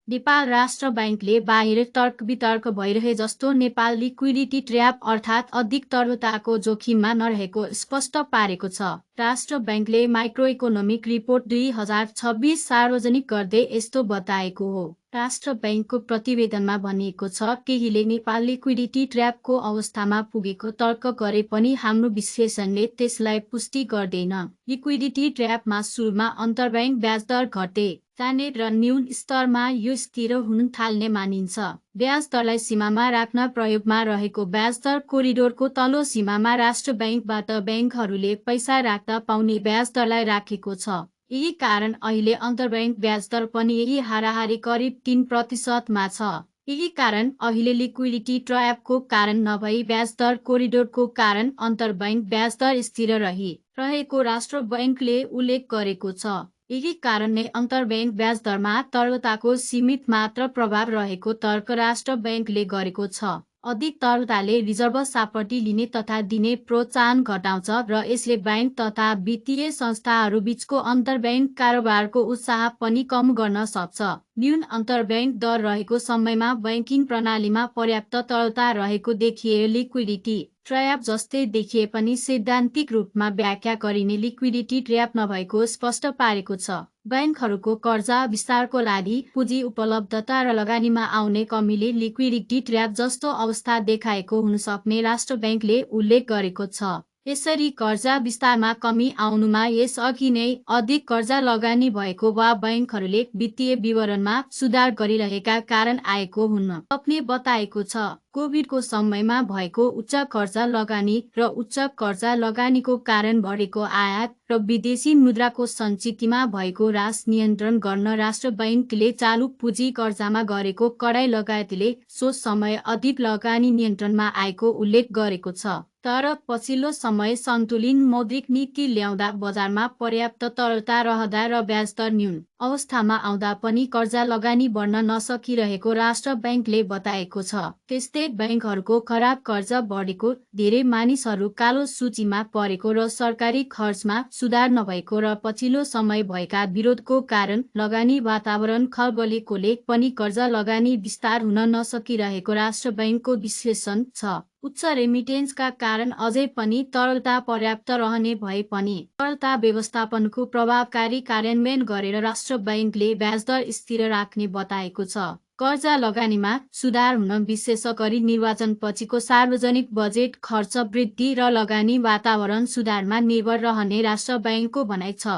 नेपाल राष्ट्र बैंकले बाहिर तर्क वितर्क भइरहे जस्तो नेपाल लिक्विडिटी ट्र्याप अर्थात् अधिक तरलताको जोखिममा नरहेको स्पष्ट पारेको छ। राष्ट्र बैंकले माइक्रो इकोनोमिक रिपोर्ट 2026 सार्वजनिक गर्दै यस्तो बताएको हो। राष्ट्र बैंकको प्रतिवेदनमा भनिएको छ, केहीले नेपाल लिक्विडिटी ट्र्यापको अवस्थामा पुगेको तर्क गरे पनि हाम्रो विश्लेषणले त्यसलाई पुष्टि गर्दैन। लिक्विडिटी ट्र्यापमा सुरुमा अन्तर्ब्याङ्क ब्याज दर घटे जाने र न्यून स्तरमा यो स्थिर हुन थाल्ने मानिन्छ। ब्याज दरलाई सीमामा राख्न प्रयोगमा रहेको ब्याज दर कोरिडोरको तल्लो सीमामा राष्ट्र बैंकबाट बैंकहरूले पैसा राख्दा पाउने ब्याज दरलाई राखेको छ। यही कारण अहिले अन्तर्ब्याङ्क ब्याज दर पनि यही हाराहारी करिब 3%मा छ। यही कारण अहिले लिक्विडिटी ट्र्यापको कारण नभई ब्याज दर कोरिडोरको कारण अन्तर्ब्याङ्क ब्याज दर स्थिर रहेको राष्ट्र बैंकले उल्लेख गरेको छ। यही कारण नै अन्तर्ब्याङ्क ब्याज दरमा तरलताको सीमित मात्र प्रभाव रहेको तर्क राष्ट्र बैंकले गरेको छ। अधिक तरलताले रिजर्भ सापटी लिने तथा दिने प्रोत्साहन घटाउँछ र यसले बैंक तथा वित्तीय संस्थाहरू बीचको अन्तर्ब्याङ्क कारोबारको उत्साह पनि कम गर्न सक्छ। न्यून अन्तर्ब्याङ्क दर रहेको समयमा बैंकिङ प्रणालीमा पर्याप्त तरलता रहेको देखिए लिक्विडिटी ट्र्याप जस्तै देखिए पनि सैद्धान्तिक रूपमा व्याख्या गरिने लिक्विडिटी ट्र्याप नभएको स्पष्ट पारेको छ। बैंकहरूको कर्जा विस्तारको लागि पुँजी उपलब्धता र लगानीमा आउने कमीले लिक्विडिटी ट्र्याप जस्तो अवस्था देखाएको हुन सक्ने राष्ट्र बैंकले उल्लेख गरेको छ। यसरी कर्जा विस्तारमा कमी आउनुमा यसअघि नै अधिक कर्जा लगानी भएको वा बैंकहरूले वित्तीय विवरणमा सुधार गरिरहेका कारण आएको हुन सक्ने बताएको छ। कोभिडको समयमा भएको उच्च कर्जा लगानी र उच्च कर्जा लगानीको कारण बढेको आयात र विदेशी मुद्राको सञ्चितमा भएको ह्रास नियन्त्रण गर्न राष्ट्र बैंकले चालु पुँजी कर्जामा गरेको कडाई लगायतले सो समय अधिक लगानी नियन्त्रणमा आएको उल्लेख गरेको छ। तर पछिल्लो समय सन्तुलित मौद्रिक नीति ल्याउँदा बजारमा पर्याप्त तरलता रहँदा र ब्याज दर न्यून अवस्थामा आउँदा पनि कर्जा लगानी बढ्न नसकिरहेको राष्ट्र बैंकले बताएको छ। त्यस्तै बैंकहरूको खराब कर्जा बढेको, धेरै मानिसहरू कालो सूचीमा परेको र सरकारी खर्चमा सुधार नभएको र पछिल्लो समय भएका विरोधको कारण लगानी वातावरण खलबलेकोले पनि कर्जा लगानी विस्तार हुन नसकिरहेको राष्ट्र बैंकको विश्लेषण छ। उच्च रेमिटेन्सका कारण अझै पनि तरलता पर्याप्त रहने भए पनि तरलता व्यवस्थापनको प्रभावकारी कार्यान्वयन गरेर राष्ट्र बैंकले ब्याज दर स्थिर राख्ने बताएको छ। कर्जा लगानीमा सुधार हुन विशेष गरी निर्वाचनपछिको सार्वजनिक बजेट खर्च वृद्धि र लगानी वातावरण सुधारमा निर्भर रहने राष्ट्र बैंकको भनाइ छ।